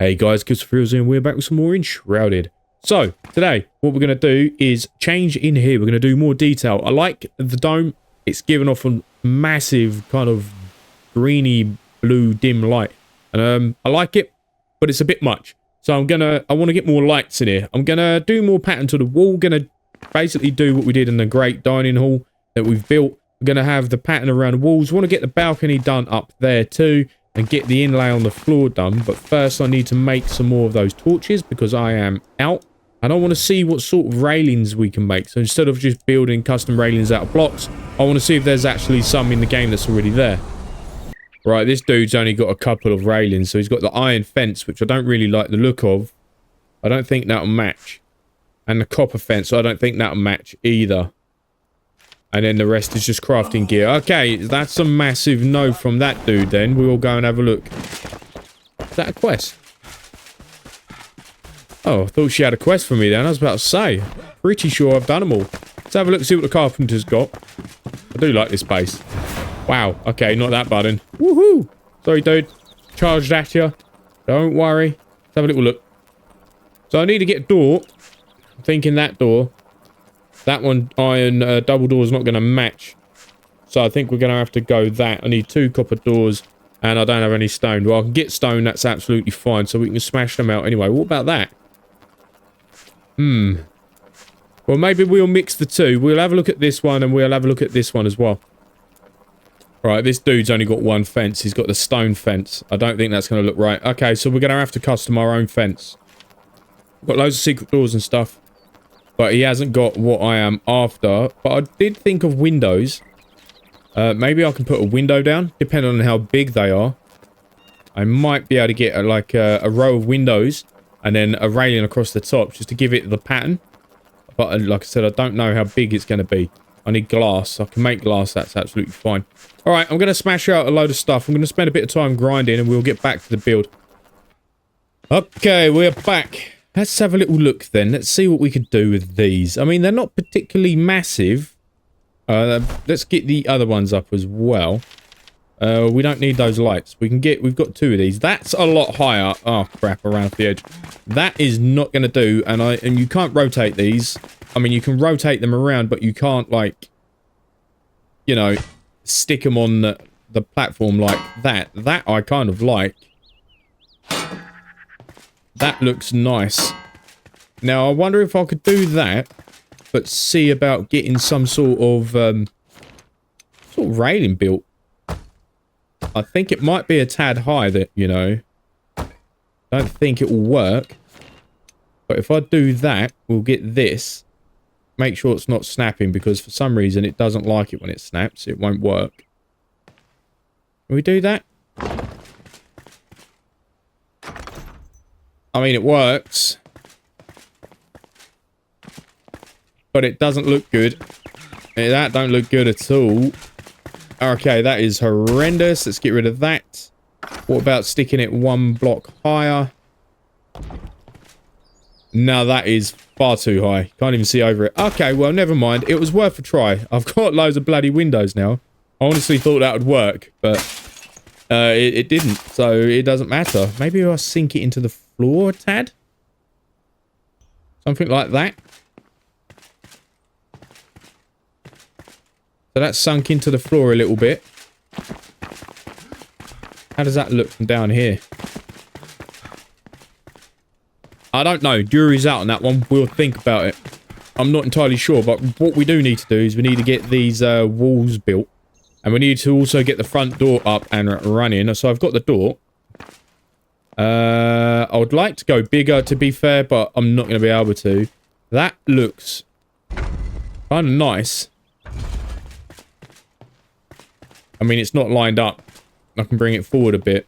Hey guys, Christopher here, and we're back with some more Enshrouded. So, today, what we're going to do is change in here. We're going to do more detail. I like the dome. It's giving off a massive kind of greeny blue dim light. And I like it, but it's a bit much. So I want to get more lights in here. I'm going to do more pattern to the wall. Going to basically do what we did in the great dining hall that we've built. We're going to have the pattern around the walls. Want to get the balcony done up there too. And get the inlay on the floor done. But first I need to make some more of those torches because I am out. And I want to see what sort of railings we can make. So instead of just building custom railings out of blocks, I want to see if there's actually some in the game that's already there. Right, this dude's only got a couple of railings. So he's got the iron fence, which I don't really like the look of. I don't think that'll match. And the copper fence, I don't think that'll match either. And then the rest is just crafting gear. Okay, that's a massive no from that dude then. We'll go and have a look. Is that a quest? Oh, I thought she had a quest for me then. I was about to say. Pretty sure I've done them all. Let's have a look and see what the carpenter's got. I do like this base. Wow. Okay, not that button. Woohoo! Sorry, dude. Charged at you. Don't worry. Let's have a little look. So I need to get a door. I'm thinking that door. That one, iron double door is not going to match. So I think we're going to have to go that. I need 2 copper doors. And I don't have any stone. Well, I can get stone. That's absolutely fine. So we can smash them out. Anyway, what about that? Well, maybe we'll mix the two. We'll have a look at this one. And we'll have a look at this one as well. Right, this dude's only got one fence. He's got the stone fence. I don't think that's going to look right. Okay, so we're going to have to custom our own fence. We've got loads of secret doors and stuff. But he hasn't got what I am after. But I did think of windows. Maybe I can put a window down, depending on how big they are. I might be able to get a row of windows and then a railing across the top just to give it the pattern. But like I said, I don't know how big it's going to be. I need glass. I can make glass. That's absolutely fine. All right, I'm going to smash out a load of stuff. I'm going to spend a bit of time grinding and we'll get back to the build. Okay, we're back. Let's have a little look then. Let's see what we could do with these. I mean, they're not particularly massive. Let's get the other ones up as well. We don't need those lights. We've got 2 of these. That's a lot higher. Oh, crap, around the edge. That is not going to do. And you can't rotate these. I mean, you can rotate them around, but you can't, like, you know, stick them on the platform like that. That I kind of like. That looks nice. Now, I wonder if I could do that, but see about getting some sort of railing built. I think it might be a tad high that, you know. Don't think it will work. But if I do that, we'll get this. Make sure it's not snapping, because for some reason it doesn't like it when it snaps. It won't work. Can we do that? I mean, it works. But it doesn't look good. That don't look good at all. Okay, that is horrendous. Let's get rid of that. What about sticking it 1 block higher? No, that is far too high. Can't even see over it. Okay, well, never mind. It was worth a try. I've got loads of bloody windows now. I honestly thought that would work, but it didn't. So it doesn't matter. Maybe I'll sink it into the floor a tad? Something like that. So that's sunk into the floor a little bit. How does that look from down here? I don't know. Jury's out on that one. We'll think about it. I'm not entirely sure, but what we do need to do is we need to get these walls built. And we need to also get the front door up and running. So I've got the door. I would like to go bigger, to be fair, but I'm not going to be able to. That looks kind of nice. I mean, it's not lined up. I can bring it forward a bit.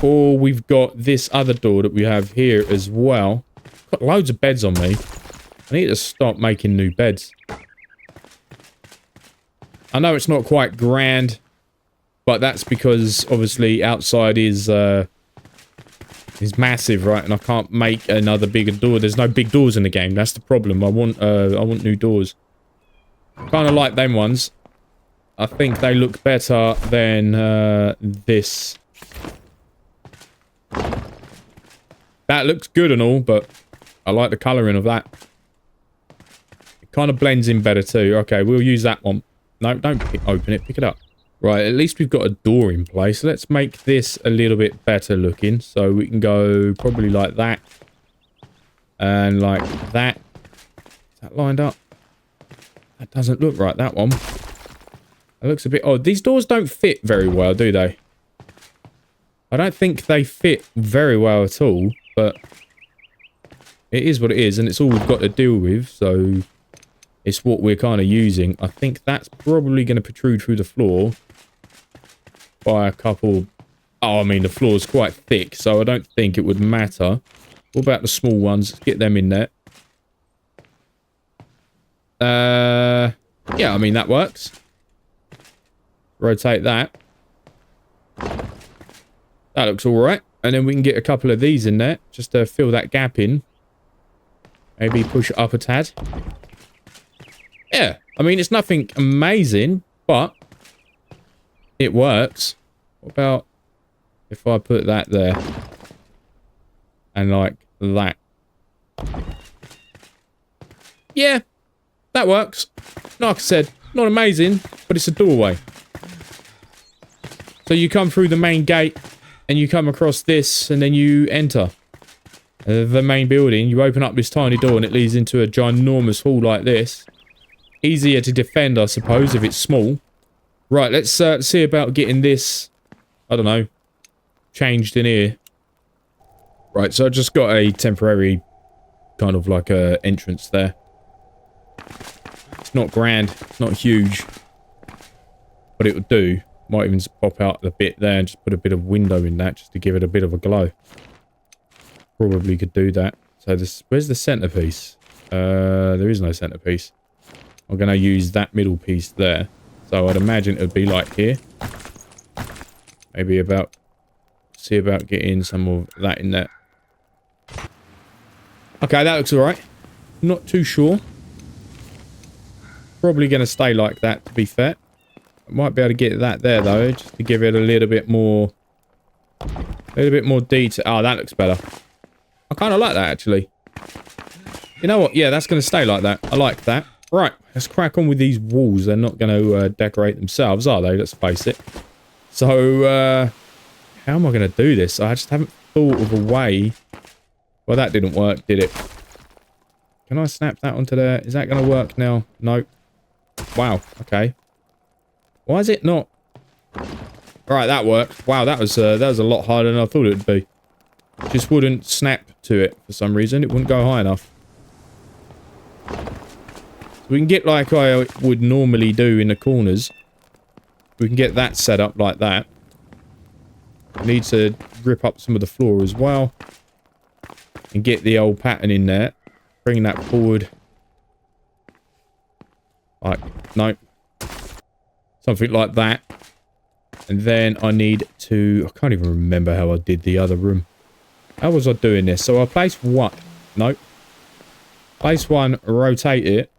Or we've got this other door that we have here as well. Got loads of beds on me. I need to stop making new beds. I know it's not quite grand, but that's because obviously outside is massive, right? And I can't make another bigger door. There's no big doors in the game. That's the problem. I want new doors. Kind of like them ones. I think they look better than this. That looks good and all, but I like the colouring of that. It kind of blends in better too. Okay, we'll use that one. No, don't open it. Pick it up. Right, at least we've got a door in place. Let's make this a little bit better looking. So we can go probably like that. And like that. Is that lined up? That doesn't look right, that one. It looks a bit odd. These doors don't fit very well, do they? I don't think they fit very well at all, but it is what it is, and it's all we've got to deal with, so it's what we're kind of using. I think that's probably going to protrude through the floor by a couple... Oh, I mean, the floor's quite thick, so I don't think it would matter. What about the small ones? Let's get them in there. Yeah, I mean, that works. Rotate that. That looks alright. And then we can get a couple of these in there, just to fill that gap in. Maybe push it up a tad. Yeah, I mean, it's nothing amazing, but it works. What about if I put that there? And like that. Yeah, that works. Like I said, not amazing, but it's a doorway. So you come through the main gate, and you come across this, and then you enter the main building. You open up this tiny door, and it leads into a ginormous hall like this. Easier to defend, I suppose, if it's small. Right, let's see about getting this, I don't know, changed in here. Right, so I just got a temporary kind of like a entrance there. It's not grand, it's not huge, but it would do. Might even just pop out a bit there and just put a bit of window in that just to give it a bit of a glow. Probably could do that. So this, where's the centerpiece? There is no centerpiece. I'm going to use that middle piece there. So I'd imagine it would be like here. Maybe about, see about getting some of that in there. Okay, that looks alright. Not too sure. Probably going to stay like that, to be fair. Might be able to get that there though, just to give it a little bit more detail. Oh, that looks better. I kind of like that actually. You know what? Yeah, that's going to stay like that. I like that. Right, let's crack on with these walls. They're not going to decorate themselves, are they? Let's face it. So, how am I going to do this? I just haven't thought of a way. Well, that didn't work, did it? Can I snap that onto there? Is that going to work now? Nope. Wow, okay. Why is it not? Alright, that worked. Wow, that was a lot harder than I thought it would be. It just wouldn't snap to it for some reason. It wouldn't go high enough. So we can get like I would normally do in the corners. We can get that set up like that. We need to rip up some of the floor as well. And get the old pattern in there. Bring that forward. Like, nope. Something like that. And then I need to... I can't even remember how I did the other room. How was I doing this? So I place one. Nope. Place one, rotate it.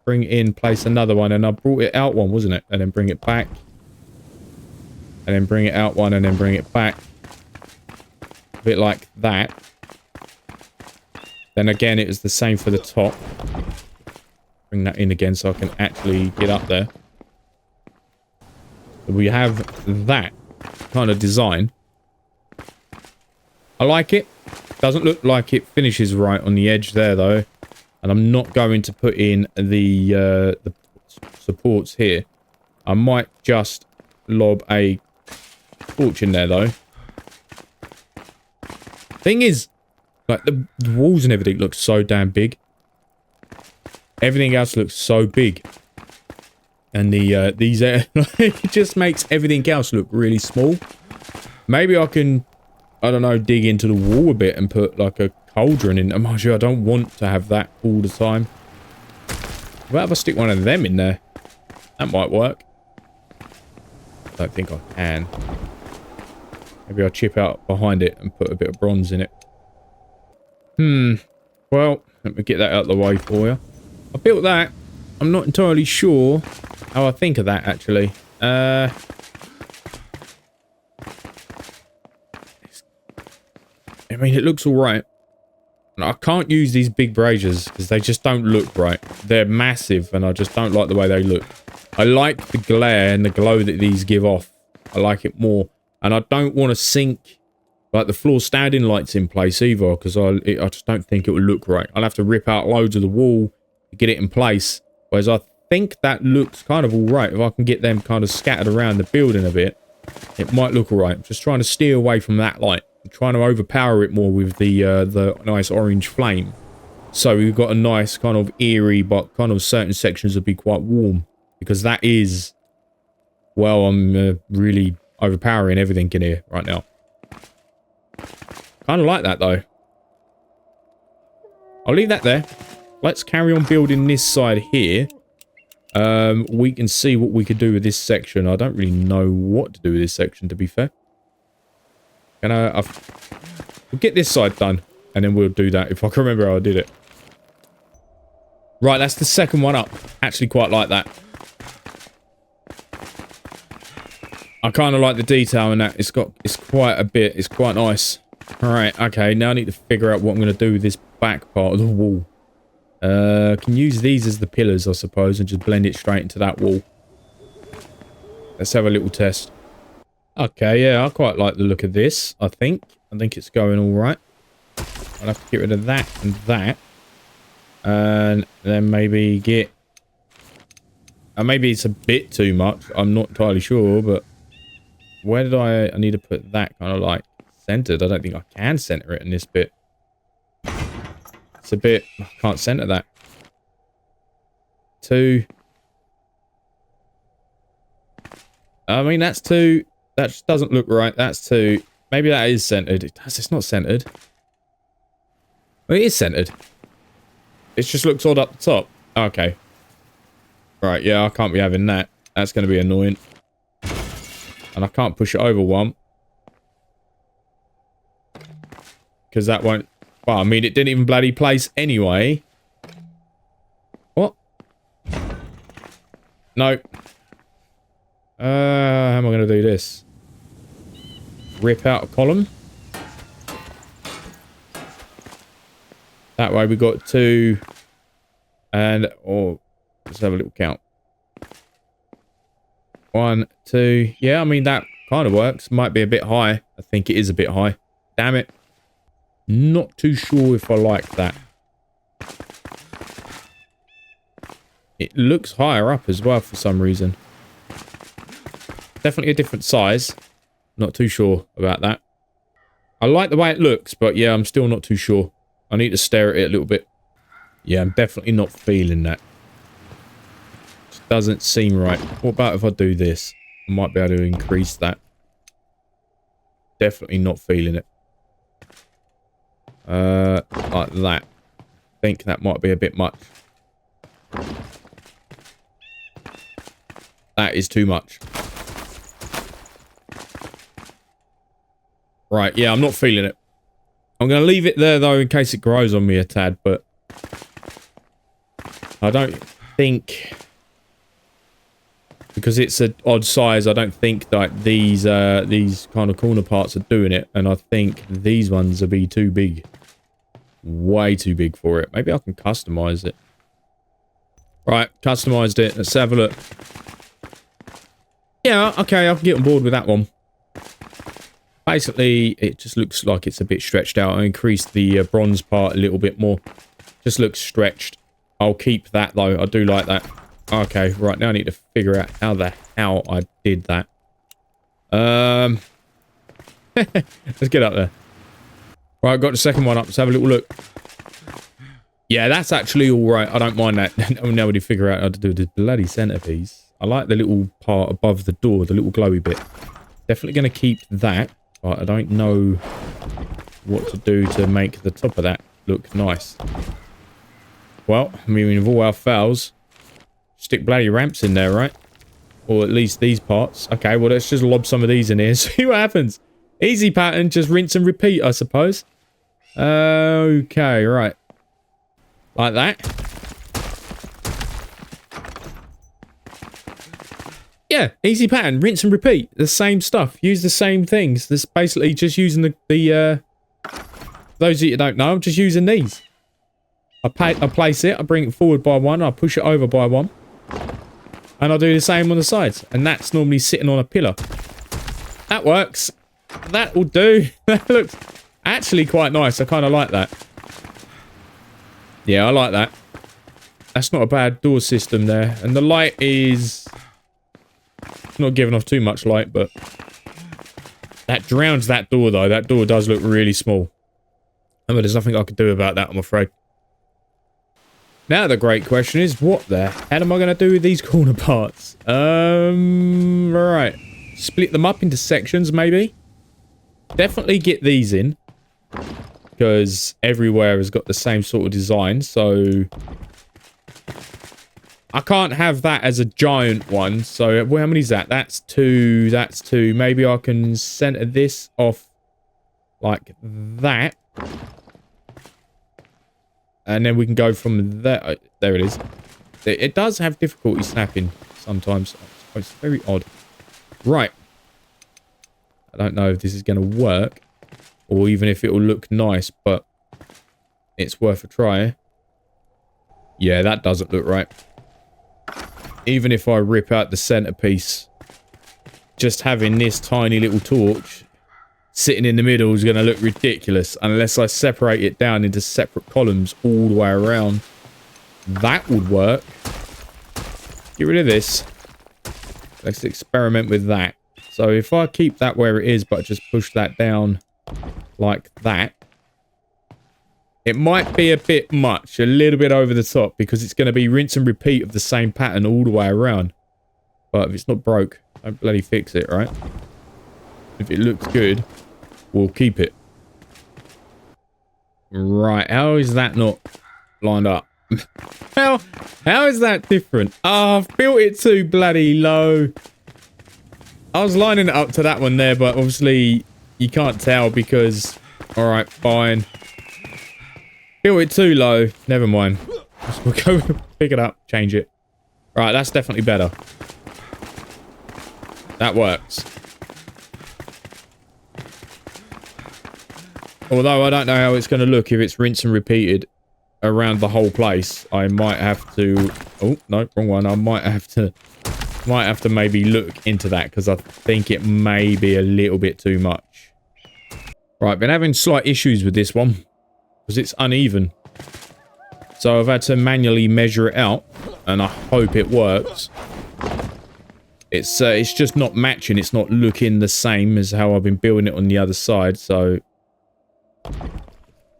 Bring it in, place another one. And I brought it out one, wasn't it? And then bring it back. And then bring it out one and then bring it back. A bit like that. Then again, it is the same for the top. Bring that in again so I can actually get up there. We have that kind of design. I like it. Doesn't look like it finishes right on the edge there though. And I'm not going to put in the supports here. I might just lob a torch in there though. Thing is, like the walls and everything look so damn big. Everything else looks so big. And these it just makes everything else look really small. Maybe I can, I don't know, dig into the wall a bit and put like a cauldron in. I'm sure I don't want to have that all the time. What if I stick one of them in there? That might work. I don't think I can. Maybe I'll chip out behind it and put a bit of bronze in it. Well, let me get that out of the way for you. I built that. I'm not entirely sure how I think of that, actually. I mean, it looks all right. I can't use these big braziers because they just don't look right. They're massive and I just don't like the way they look. I like the glare and the glow that these give off. I like it more. And I don't want to sink like the floor standing lights in place either because I just don't think it will look right. I'll have to rip out loads of the wall to get it in place. Whereas I think that looks kind of all right. If I can get them kind of scattered around the building a bit, it might look all right. I'm just trying to steer away from that light. I'm trying to overpower it more with the nice orange flame. So we've got a nice kind of eerie, but kind of certain sections will be quite warm. Because that is, well, I'm really overpowering everything in here right now. Kind of like that though. I'll leave that there. Let's carry on building this side here. We can see what we could do with this section. I don't really know what to do with this section, to be fair. We'll get this side done, and then we'll do that if I can remember how I did it. Right, that's the second one up. Actually quite like that. I kind of like the detail in that. It's quite a bit. It's quite nice. Alright, okay, now I need to figure out what I'm going to do with this back part of the wall. Can use these as the pillars, I suppose, and just blend it straight into that wall. Let's have a little test. Okay, yeah, I quite like the look of this, I think. I think it's going all right. I'll have to get rid of that and that. And then maybe get... maybe it's a bit too much. I'm not entirely sure, but... where did I need to put that kind of like centered? I don't think I can center it in this bit. It's a bit... I can't center that. 2. I mean, that's 2... that just doesn't look right. That's 2. Maybe that is centered. It does. It's not centered. Well, it is centered. It just looks odd up the top. Okay. Right, yeah, I can't be having that. That's going to be annoying. And I can't push it over 1. Because that won't... well, I mean, it didn't even bloody place anyway. What? No. How am I going to do this? Rip out a column. That way we got 2. And... oh, let's have a little count. 1, 2. Yeah, I mean, that kind of works. Might be a bit high. I think it is a bit high. Damn it. Not too sure if I like that. It looks higher up as well for some reason. Definitely a different size. Not too sure about that. I like the way it looks, but yeah, I'm still not too sure. I need to stare at it a little bit. Yeah, I'm definitely not feeling that. Just doesn't seem right. What about if I do this? I might be able to increase that. Definitely not feeling it. Like that. I think that might be a bit much. That is too much. Right, yeah, I'm not feeling it. I'm going to leave it there, though, in case it grows on me a tad, but... I don't think... because it's an odd size, I don't think that these kind of corner parts are doing it, and I think these ones will be too big. Way too big for it. Maybe I can customize it. Right, customized it. Let's have a look. Yeah, okay, I can get on board with that one. Basically, it just looks like it's a bit stretched out. I increased the bronze part a little bit more. Just looks stretched. I'll keep that, though. I do like that. Okay, right, now I need to figure out how I did that. Let's get up there. Right, got the second one up. Let's have a little look. Yeah, that's actually all right. I don't mind that. Now we figure out how to do the bloody centerpiece. I like the little part above the door, the little glowy bit. Definitely going to keep that. But I don't know what to do to make the top of that look nice. Well, I mean, with all our fouls, stick bloody ramps in there, right? Or at least these parts. Okay, well, let's just lob some of these in here and see what happens. Easy pattern, just rinse and repeat, I suppose. Okay, right. Like that. Yeah, easy pattern, rinse and repeat. The same stuff, use the same things. This basically just using the For those of you that don't know, I'm just using these. I place it, I bring it forward by one, I push it over by one. And I'll do the same on the sides. And that's normally sitting on a pillar. That works. That will do. That looks actually quite nice. I kind of like that. Yeah, I like that. That's not a bad door system there. And the light is not giving off too much light, but that drowns that door, though. That door does look really small. I mean, there's nothing I could do about that, I'm afraid. Now the great question is, what the hell am I going to do with these corner parts? Right. Split them up into sections, maybe. Definitely get these in. Because everywhere has got the same sort of design, so... I can't have that as a giant one, so well, how many is that? That's two, that's two. Maybe I can center this off like that. And then we can go from there. There it is. It does have difficulty snapping sometimes. It's very odd. Right. I don't know if this is going to work. Or even if it will look nice, but it's worth a try. Yeah, that doesn't look right. Even if I rip out the centerpiece, just having this tiny little torch sitting in the middle is going to look ridiculous unless I separate it down into separate columns all the way around. That would work. Get rid of this. Let's experiment with that. So if I keep that where it is, but just push that down like that, it might be a bit much, a little bit over the top, because it's going to be rinse and repeat of the same pattern all the way around. But if it's not broke, don't bloody fix it, right? If it looks good, we'll keep it. Right, how is that not lined up? How is that different? Oh, I've built it too bloody low. I was lining it up to that one there, but obviously you can't tell because... Alright, fine. Built it too low. Never mind. We'll go pick it up, change it. Right, that's definitely better. That works. Although I don't know how it's going to look if it's rinse and repeated around the whole place. I might have to... Oh, no, wrong one. I might have to maybe look into that because I think it may be a little bit too much. Right, been having slight issues with this one because it's uneven. So I've had to manually measure it out and I hope it works. It's just not matching. It's not looking the same as how I've been building it on the other side. So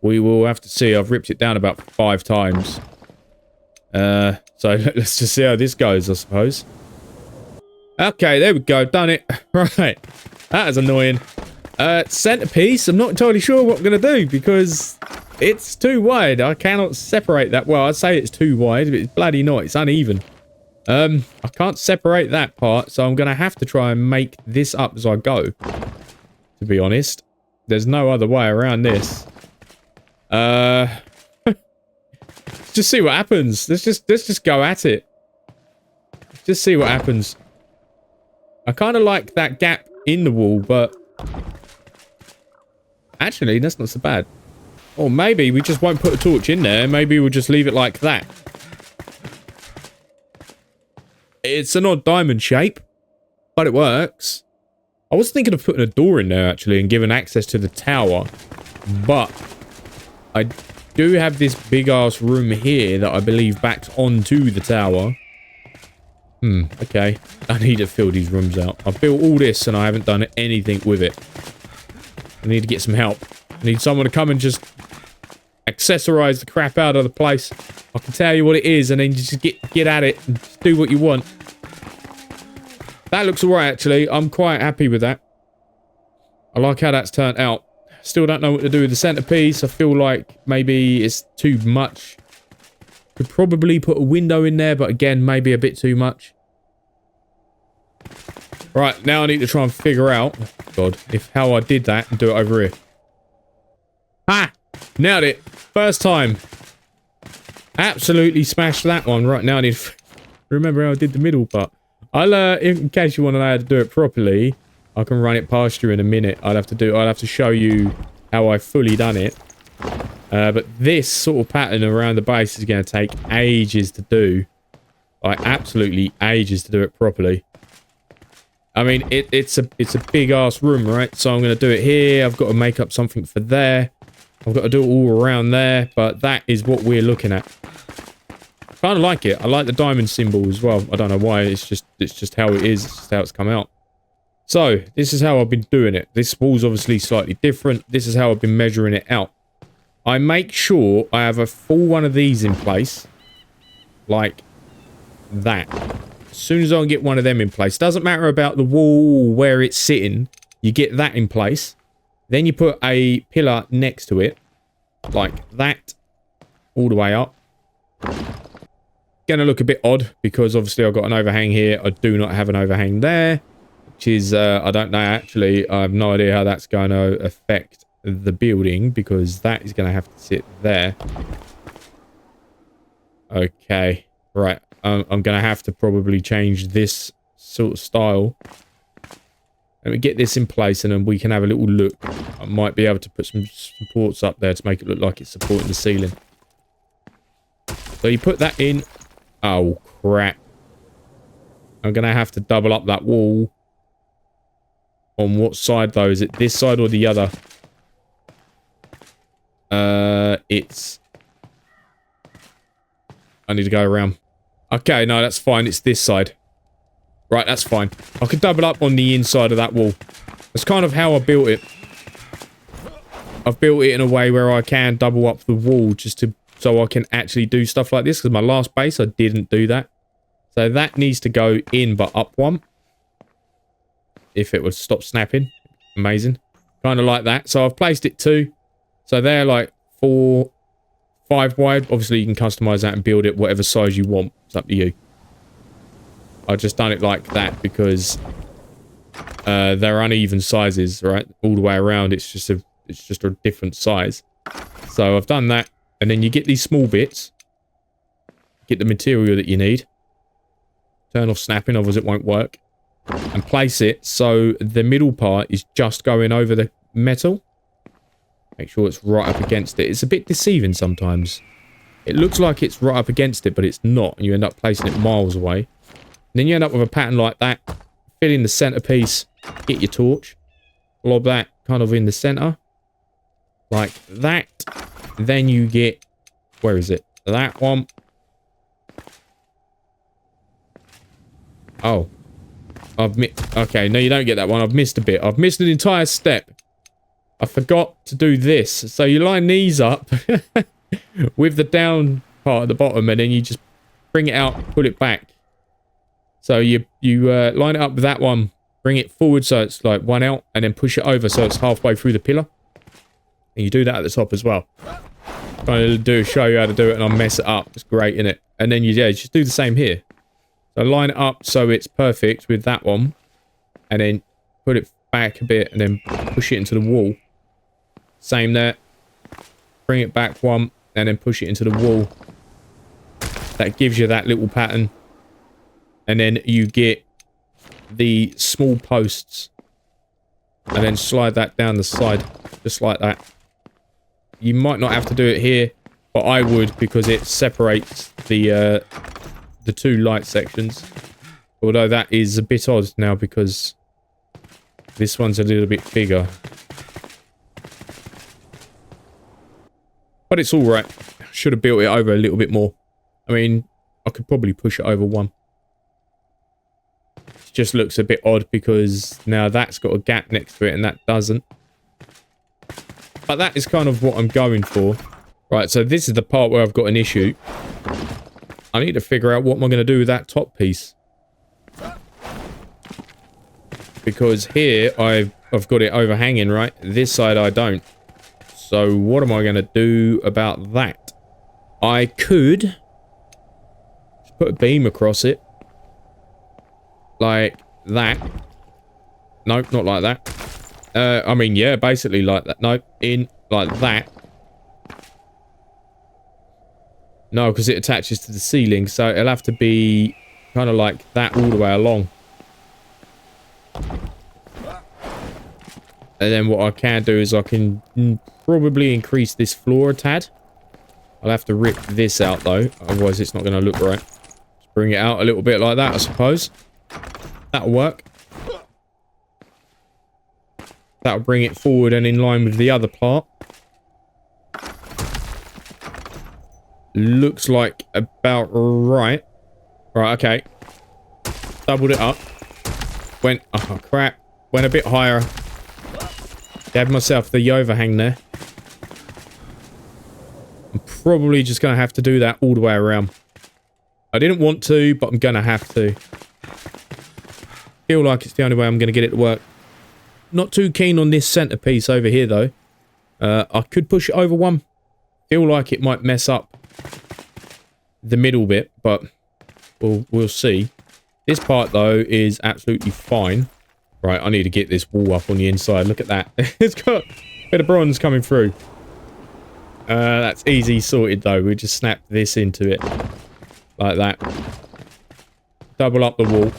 we will have to see. I've ripped it down about 5 times. So let's just see how this goes, I suppose. Okay, there we go. Done it. Right. That is annoying. Centerpiece. I'm not entirely sure what I'm going to do because it's too wide. I cannot separate that. Well, I'd say it's too wide, but it's bloody not. It's uneven. I can't separate that part, so I'm going to have to try and make this up as I go. To be honest. There's no other way around this. Just see what happens. Let's just go at it. Just see what happens. I kind of like that gap in the wall, but actually, that's not so bad. Or maybe we just won't put a torch in there. Maybe we'll just leave it like that. It's an odd diamond shape, but it works. I was thinking of putting a door in there, actually, and giving access to the tower. But I do have this big-ass room here that I believe backs onto the tower. Okay. I need to fill these rooms out. I've built all this, and I haven't done anything with it. I need to get some help. I need someone to come and just accessorize the crap out of the place. I can tell you what it is, and then just get at it and just do what you want. That looks alright, actually. I'm quite happy with that. I like how that's turned out. Still don't know what to do with the centerpiece. I feel like maybe it's too much. Could probably put a window in there, but again, maybe a bit too much. Right, now I need to try and figure out, oh God, if how I did that and do it over here. Ah! Nailed it. First time. Absolutely smashed that one. Right, now I need to remember how I did the middle part. I'll, in case you want to know how to do it properly, I can run it past you in a minute. I'll have to show you how I fully done it. But this sort of pattern around the base is going to take ages to do. Like, absolutely ages to do it properly. I mean, it's a big ass room, right? So I'm going to do it here. I've got to make up something for there. I've got to do it all around there. But that is what we're looking at. Kind of like it. I like the diamond symbol as well. I don't know why. It's just how it is. It's just how it's come out. So, this is how I've been doing it. This wall's obviously slightly different. This is how I've been measuring it out. I make sure I have a full one of these in place. Like that. As soon as I get one of them in place. Doesn't matter about the wall where it's sitting. You get that in place. Then you put a pillar next to it. Like that. All the way up. Gonna look a bit odd because obviously I've got an overhang here. I do not have an overhang there. Which is, I don't know actually. I have no idea how that's going to affect the building because that is going to have to sit there. Okay. Right. I'm going to have to probably change this sort of style. Let me get this in place and then we can have a little look. I might be able to put some supports up there to make it look like it's supporting the ceiling. So you put that in. Oh, crap. I'm going to have to double up that wall. On what side, though? Is it this side or the other? It's... I need to go around. Okay, no, that's fine. It's this side. Right, that's fine. I could double up on the inside of that wall. That's kind of how I built it. I've built it in a way where I can double up the wall just to... So I can actually do stuff like this. Because my last base, I didn't do that. So that needs to go in, but up one. If it would stop snapping. Amazing. Kind of like that. So I've placed it 2. So they're like 4, 5 wide. Obviously, you can customize that and build it whatever size you want. It's up to you. I've just done it like that because they're uneven sizes, right? All the way around, it's just a different size. So I've done that. And then you get these small bits. Get the material that you need. Turn off snapping, otherwise it won't work. And place it so the middle part is just going over the metal. Make sure it's right up against it. It's a bit deceiving sometimes. It looks like it's right up against it, but it's not. And you end up placing it miles away. And then you end up with a pattern like that. Fill in the centerpiece. Get your torch. Lob that kind of in the center. Like that. Then you get... Where is it? That one. Oh. Okay, no, you don't get that one. I've missed a bit. I've missed an entire step. I forgot to do this. So you line these up with the down part at the bottom, and then you just bring it out, pull it back. So you line it up with that one, bring it forward so it's like one out, and then push it over so it's halfway through the pillar. And you do that at the top as well. Trying to show you how to do it, and I'll mess it up. It's great, isn't it? And then you just do the same here. So line it up so it's perfect with that one. And then put it back a bit and then push it into the wall. Same there. Bring it back one and then push it into the wall. That gives you that little pattern. And then you get the small posts. And then slide that down the side. Just like that. You might not have to do it here. But I would because it separates the 2 light sections. Although that is a bit odd now because this one's a little bit bigger. But it's alright. Should have built it over a little bit more. I mean, I could probably push it over 1. It just looks a bit odd because now that's got a gap next to it and that doesn't. But that is kind of what I'm going for. Right, so this is the part where I've got an issue. I need to figure out what am I going to do with that top piece. Because here I've got it overhanging, right? This side I don't. So what am I going to do about that? I could just put a beam across it. Like that. Nope, not like that. I mean, yeah, basically like that. Nope, in like that. No, because it attaches to the ceiling, so it'll have to be kind of like that all the way along. And then what I can do is I can probably increase this floor a tad. I'll have to rip this out though, otherwise it's not going to look right. Just bring it out a little bit like that, I suppose. That'll work. That'll bring it forward and in line with the other part. Looks like about right. Right, okay. Doubled it up. Went, oh crap. Went a bit higher. Gave myself the overhang there. I'm probably just going to have to do that all the way around. I didn't want to, but I'm going to have to. Feel like it's the only way I'm going to get it to work. Not too keen on this centerpiece over here, though. I could push it over one. Feel like it might mess up the middle bit, but we'll see. This part, though, is absolutely fine. Right, I need to get this wall up on the inside. Look at that. It's got a bit of bronze coming through. That's easy sorted, though. We'll just snap this into it. Like that. Double up the wall.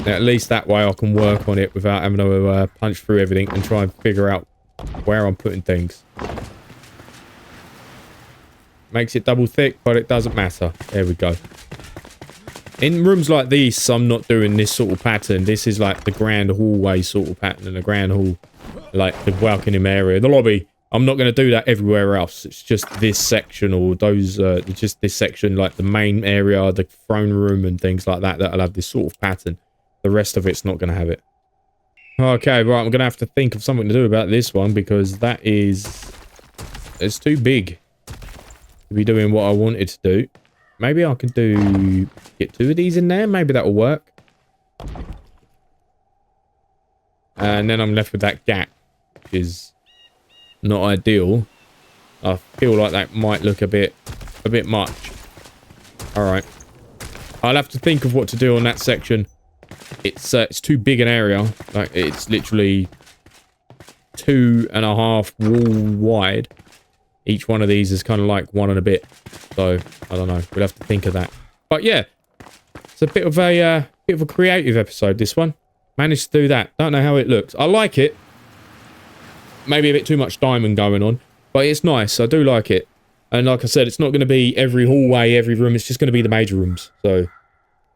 Now, at least that way I can work on it without having to punch through everything and try and figure out where I'm putting things. Makes it double thick, but it doesn't matter. There we go. In rooms like these, I'm not doing this sort of pattern. This is like the grand hallway sort of pattern, and the grand hall, like the welcoming area, the lobby. I'm not going to do that everywhere else. It's just this section, or those, just this section, like the main area, the throne room and things like that, that'll have this sort of pattern. The rest of it's not going to have it. Okay, right, I'm going to have to think of something to do about this one, because that is... it's too big to be doing what I wanted to do. Maybe I could get 2 of these in there. Maybe that'll work. And then I'm left with that gap, which is not ideal. I feel like that might look a bit much. All right. I'll have to think of what to do on that section. It's too big an area. Like, it's literally 2.5 wall wide. Each one of these is kind of like 1 and a bit. So, I don't know. We'll have to think of that. But yeah, it's a bit of a creative episode, this one. Managed to do that. Don't know how it looks. I like it. Maybe a bit too much diamond going on. But it's nice. I do like it. And like I said, it's not going to be every hallway, every room. It's just going to be the major rooms. So,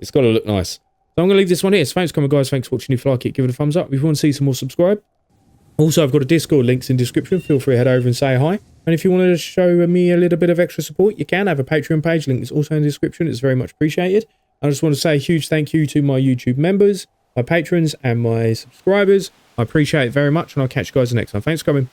it's got to look nice. So I'm going to leave this one here. So thanks for coming, guys. Thanks for watching. If you like it, give it a thumbs up. If you want to see some more, subscribe. Also, I've got a Discord, links in the description. Feel free to head over and say hi. And if you want to show me a little bit of extra support, you can. I have a Patreon page. Link is also in the description. It's very much appreciated. I just want to say a huge thank you to my YouTube members, my patrons, and my subscribers. I appreciate it very much, and I'll catch you guys next time. Thanks for coming.